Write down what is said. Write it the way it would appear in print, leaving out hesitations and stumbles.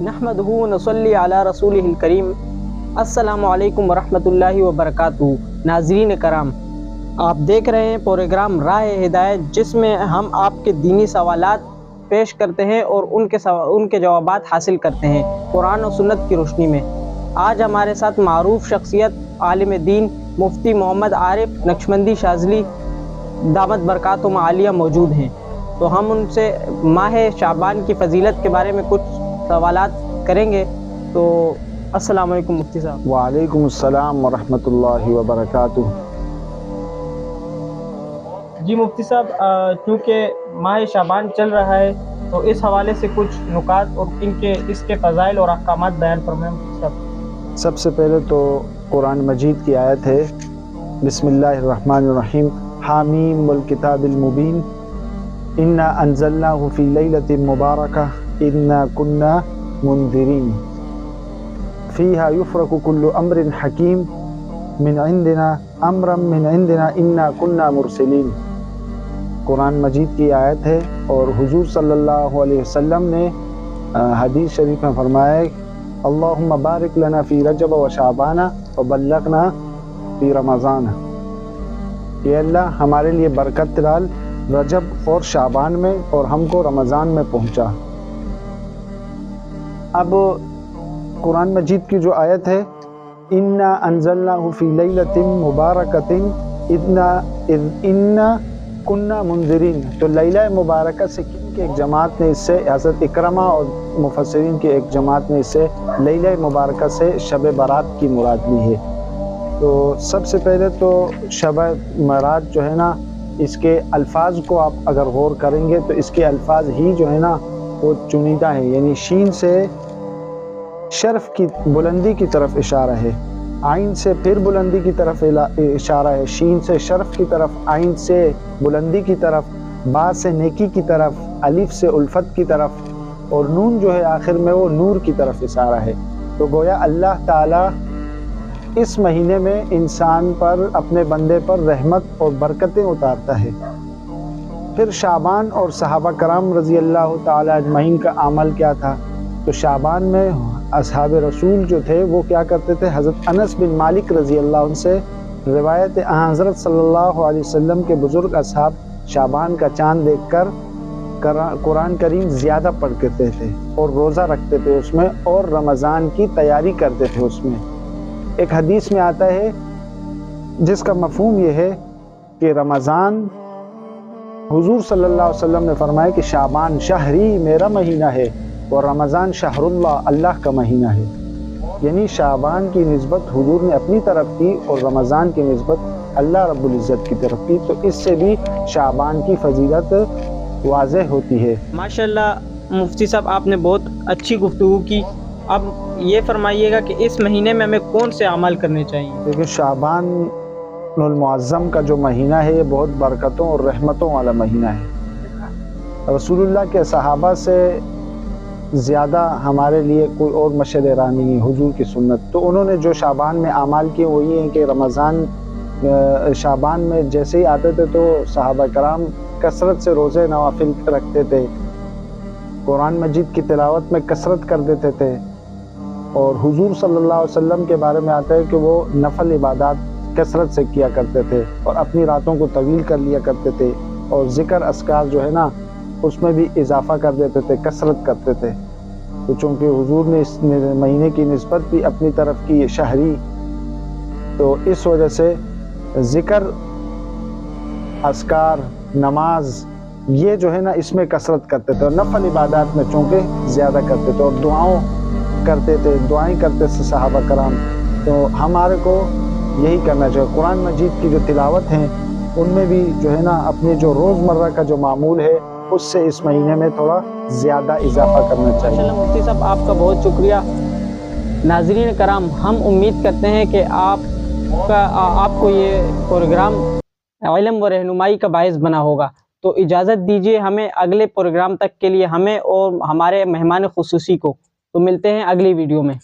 नहमदहु व नसल्ली अला रसूलिहिल करीम। अस्सलामु अलैकुम वरहमतुल्लाहि वबरकातुहू। नाज़रीन कराम, आप देख रहे हैं प्रोग्राम राह हिदायत, जिसमें हम आपके दीनी सवालात पेश करते हैं और उनके जवाबात हासिल करते हैं कुरान और सुन्नत की रोशनी में। आज हमारे साथ मारूफ शख्सियत आलिम दीन मुफ्ती मोहम्मद आरिफ नक्शबंदी शाज़ली दामत बरकातुहुम आलिया मौजूद हैं। तो हम उनसे माह शाबान की फ़जीलत के बारे में कुछ सवालात करेंगे। तो अस्सलाम वालेकुम मुफ्ती साहब। वालेकुम अस्सलाम व रहमतुल्लाहि व बरकातुहू। जी मुफ्ती साहब, चूँकि माह शाबान चल रहा है तो इस हवाले से कुछ नुकात और इसके फ़ज़ाइल और अहकामात बयान फरमाएं मुफ्ती साहब। सबसे पहले तो कुरान मजीद की आयत है, बिस्मिल्लाहिर्रहमानिर्रहीम, हामीम वल किताबिल मुबीन, इन्ना अंज़लनाहु फ़ी लैलतिन मुबारकह इन्ना कुन्ना मुंज़िरीन फ़ीहा युफ़रक़ु कुल्लु अम्रिन हकीम मिन इंदिना अम्रम मिन इंदिना इन्ना कुन्ना मुरसलीन। कुरान मजीद की आयत है और हुजूर सल्लल्लाहु अलैहि वसल्लम ने हदीस शरीफ में फरमाया, अल्लाहुम्मा बारिक लना फ़ी रजब व शाबाना व बल्लगना फ़ी रमज़ान। कि अल्लाह हमारे लिए बरकत डाल रजब और शाबान में और हमको रमज़ान में पहुँचा। अब कुरान मजीद की जो आयत है, इन्ना अंज़लनाहु फ़ी लैलतिन मुबारकतिन इन्ना कुन्ना मुंज़िरीन। तो लैला मुबारक से की एक जमात ने इससे, हज़रत इकरमा और मुफस्सिरीन की एक जमात ने इससे लैला मुबारक से शब बारात की मुराद ली है। तो सबसे पहले तो शब बारात जो है ना, इसके अल्फाज को आप अगर गौर करेंगे तो इसके अल्फाज ही जो है ना वो चुनिंदा है, यानी शीन से शर्फ की बुलंदी की तरफ इशारा है, आइन से फिर बुलंदी की तरफ इशारा है, शीन से शर्फ की तरफ, आइन से बुलंदी की तरफ, बा से नेकी की तरफ, अलिफ से उल्फत की तरफ और नून जो है आखिर में वो नूर की तरफ इशारा है। तो गोया अल्लाह ताला इस महीने में इंसान पर, अपने बंदे पर रहमत और बरकतें उतारता है। फिर शाबान और सहाबा कराम रज़ी अल्लाह ताला अजमईन का अमल क्या था? तो शाबान में असहाब रसूल जो थे वो क्या करते थे? हज़रत अनस बिन मालिक रज़ी अल्लाह अन्हु से रिवायत हज़रत सल्लल्लाहु अलैहि वसल्लम के बुज़ुर्ग असहाब शाबान का चाँद देखकर कुरान करीम ज़्यादा पढ़ते थे और रोज़ा रखते थे उसमें और रमज़ान की तैयारी करते थे उसमें। एक हदीस में आता है जिसका मफ़हूम ये है कि रमज़ान, हुजूर सल्लल्लाहु अलैहि वसल्लम ने फरमाया कि शाबान शहरी, मेरा महीना है, और रमज़ान शहरुल्लाह, अल्लाह का महीना है। यानी शाबान की निस्बत हुजूर ने अपनी तरफ की और रमज़ान की निस्बत अल्लाह रब्बुल इज़्ज़त की तरफ की। तो इससे भी शाबान की फजीलत वाज़ेह होती है। माशाल्लाह मुफ्ती साहब, आपने बहुत अच्छी गुफ्तगू की। अब ये फरमाइएगा कि इस महीने में हमें कौन से अमल करने चाहिए? देखिए, शाबान मुअज़्ज़म का जो महीना है ये बहुत बरकतों और रहमतों वाला महीना है। रसूलुल्लाह के सहाबा से ज़्यादा हमारे लिए कोई और मशहद राह नहीं है हुजूर की सुन्नत। तो उन्होंने जो शाबान में आमाल किए वो ये हैं कि रमज़ान शाबान में जैसे ही आते थे तो सहाबा कराम कसरत से रोज़े नवाफिल रखते थे, कुरान मजीद की तिलावत में कसरत कर देते थे। और हुजूर सल्लल्लाहु अलैहि वसल्लम के बारे में आता है कि वो नफल इबादत कसरत से किया करते थे और अपनी रातों को तवील कर लिया करते थे और ज़िक्र अस्कार जो है ना उसमें भी इजाफ़ा कर देते थे, कसरत करते थे। तो चूँकि हुजूर ने इस महीने की निस्बत भी अपनी तरफ की शहरी, तो इस वजह से ज़िक्र अस्कार, नमाज, ये जो है ना इसमें कसरत करते थे और नफल इबादत में चूँकि ज़्यादा करते थे और दुआओं करते थे, दुआएं करते थे सहाबा कराम। तो हमारे को यही करना चाहिए। कुरान मजीद की जो तिलावत हैं उनमें भी जो है ना अपने जो रोज़मर्रा का जो मामूल है उससे इस महीने में थोड़ा ज़्यादा इजाफा करना चाहिए। माशाल्लाह मुफ्ती साहब, आपका बहुत शुक्रिया। नाज़रीन कराम, हम उम्मीद करते हैं कि आपको ये प्रोग्राम इल्म व रहनुमाई का बायस बना होगा। तो इजाज़त दीजिए हमें अगले प्रोग्राम तक के लिए, हमें और हमारे मेहमान खुसूसी को। तो मिलते हैं अगली वीडियो में।